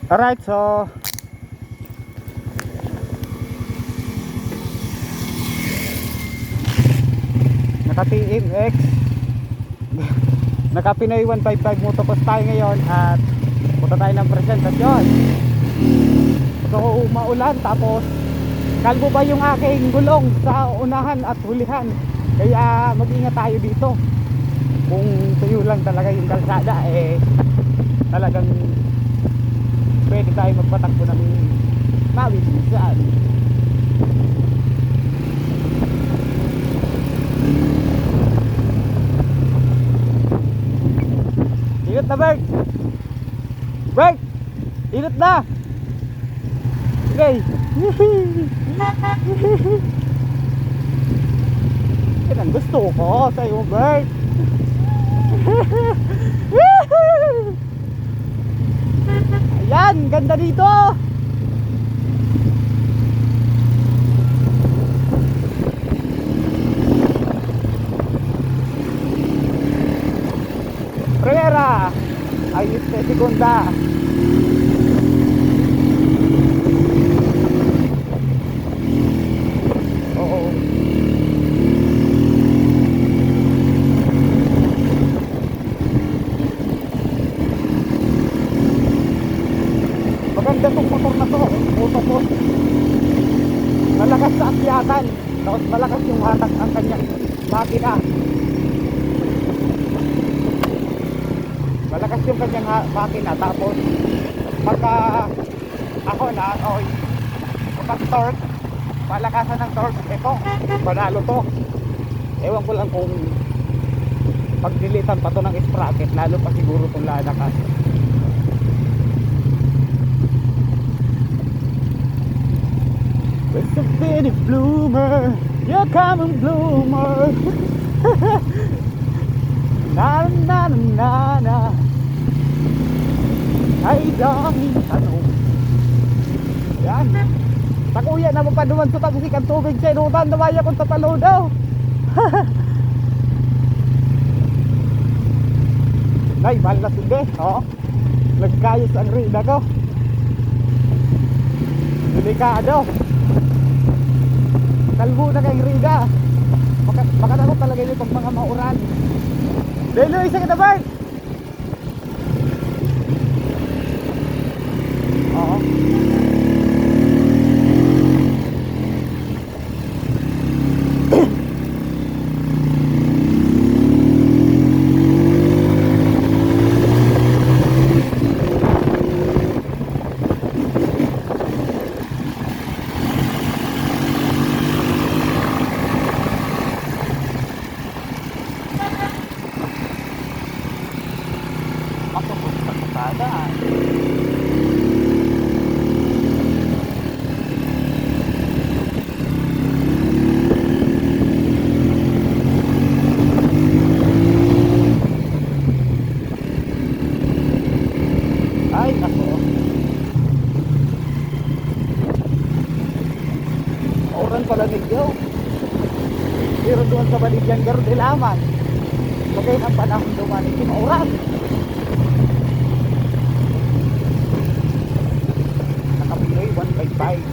Alright, so naka TMX naka Pinoy 155 motocross tayo ngayon at punta tayo ng presentasyon. So maulan, tapos kalbo ba yung aking gulong sa unahan at hulihan, kaya mag-ingat tayo dito. Kung tuyo lang talaga yung kalsada, talagang pwede tayo magpatakbo ng mabilisan. Init na, Bert! Bert! Init na! Okay! Yan ang gusto ko sa'yo, Bert! Ayan! Ganda dito! Primera, ahí está segunda. Oo. Maganda tong motor na to, autopos. Malakas sa akyatan, tapos malakas yung hatak ang kanyang makina. Malakas yung kanyang makina, tapos pagka ako na kapag torque, palakasan ng torque, ito panalo to. Ewan ko lang kung pag dilitan pa to ng sprocket, lalo pa siguro itong lalakas. It's a pretty bloomer, you're coming bloomer. Na na na na na. Ay daming tanong. Yan. Takuya na mapaduman sa tagsik ang tubig sa inutan. Namaya kong tapalo daw. Nay, mahal na sindi. Nagkayos ang rida ko. Delikado. Kalbo na kayong rida. Baka na ko talaga yun pag mga mauran. Delo, isa ka na, Bart! Oo. Ay, nako. Oran pala nigyaw. Pero doon sa Baligyan Garo de Laman, bagay ang panahon duman ito oran. Nakapinoy 155.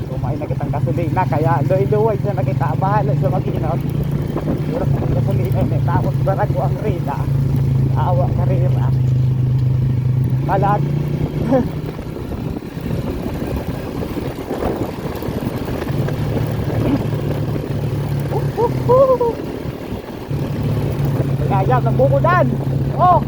Kumain na kitang gasolina, kaya doy-doy siya nakita. Bahala siya mag-inot. Pura kong gasolina, tapos barag ko ang rida. Awa karira. Kalat. Kaya ng bukudan. Oh.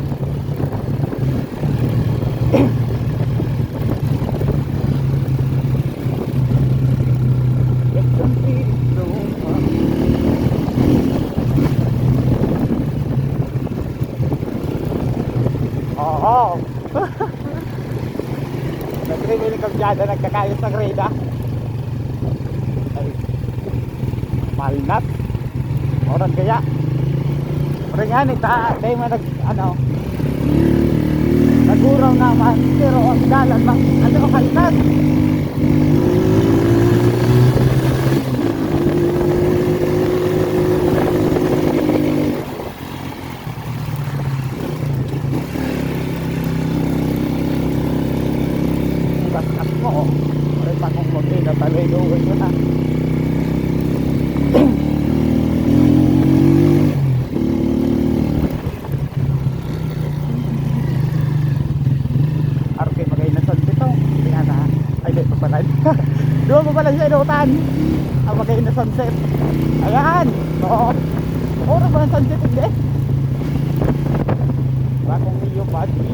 Oo. Nag-revealing kabyada, nagkakayos ng rida. Ay, malnat. Oran kaya. Pero nga nita, dahil man naguraw naman, pero ang dalan mang, kaltas. pala sa inutan. Magay na sunset. Ayan. Oo. Oras ba ang sunset hindi? Bakong iyo body.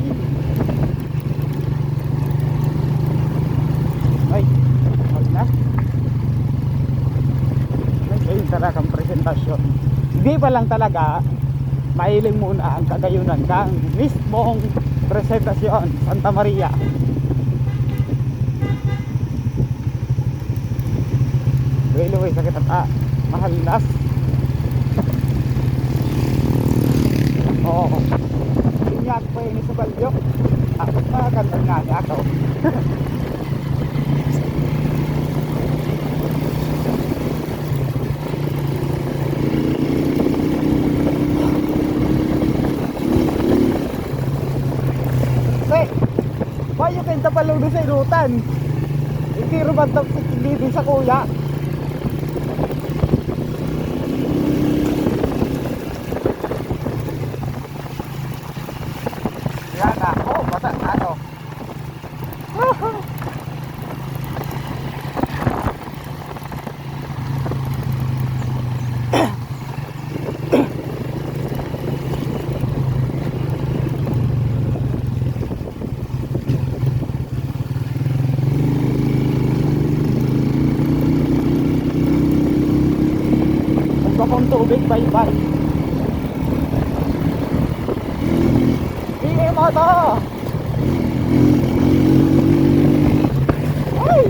Ay, wag na. Ayun talagang presentasyon. Hindi pa lang talaga mailing muna ang kagayunan kang mismong presentasyon Santa Maria. Luwi-luwi sakit at mahalas. Oo. Sinyak pa yun sa balyok. Tapos makagandang nga niya ako. Bayo kayo tapaludo sa inutan. Hindi rubat na dito sa kuya. Yan na. Oh, bata na ano. Kung tubig, bye-bye. Hindi mo to. Ay!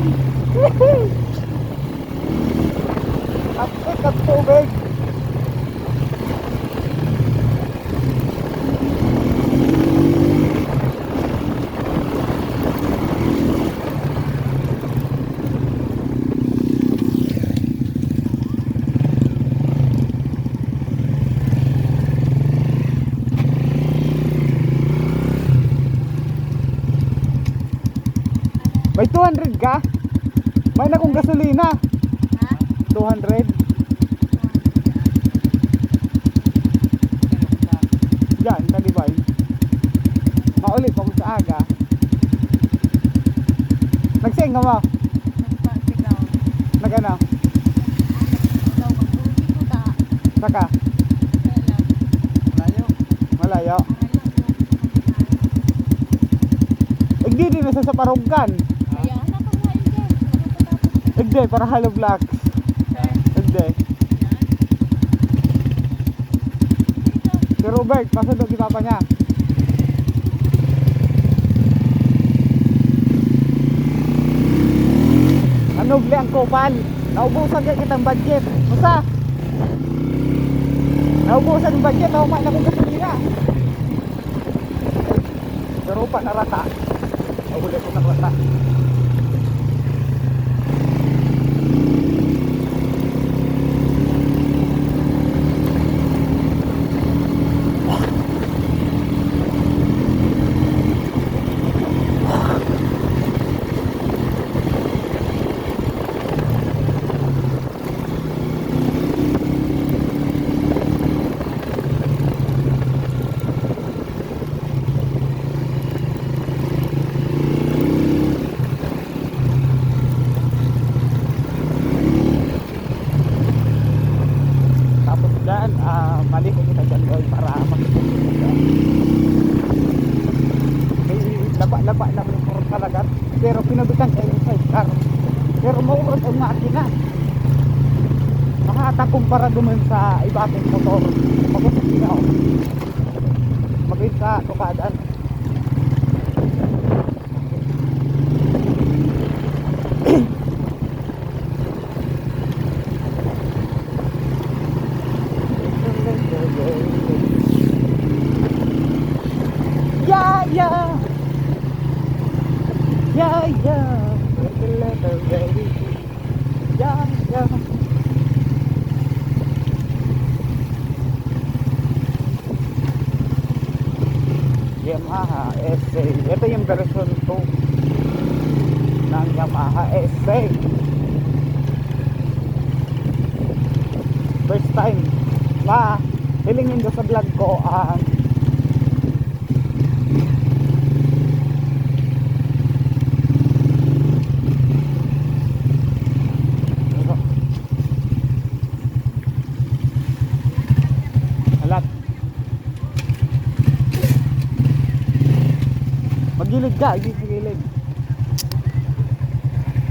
Kapit at tubig. May 200 ka? May na kong gasolina. Ha? 200. Diyan, talibay. Maulit ako sa aga. Nagsing ka mo? Nagpasigaw. Nagana? Sigaw magbuti ko ta. Saka? Kailan? Malayo. Malayo. Hindi din nasa sa parungkan. Kaya anak ang lain dyan. Nakapatapos. Hindi, para hollow blocks. Sir. Hindi. Yan. Dito. Si Robert, pasundog si papa niya. Anoble ang kupal. Naubusan ka kitang budget. Musa? Naubusan yung budget. Nauman na kong gasolina. Pero pa narata. Naulit ko narata. Mali ko kita dyan doon para makikita. May laba-laba lang yung motor talaga. Pero pinabitan kayo yung sidecar. Pero maurot ang makina. Makatakumpara duman sa iba ating motor. Magusap sila ako. Magayot sa tukadaan. Yeah, yeah. Yeah, yeah. With the letter ready. Yeah, yeah. Yamaha SA. Ito yung version 2 ng Yamaha SA. First time na hilingin ko sa vlog ko ang gilid ka, sa gilid.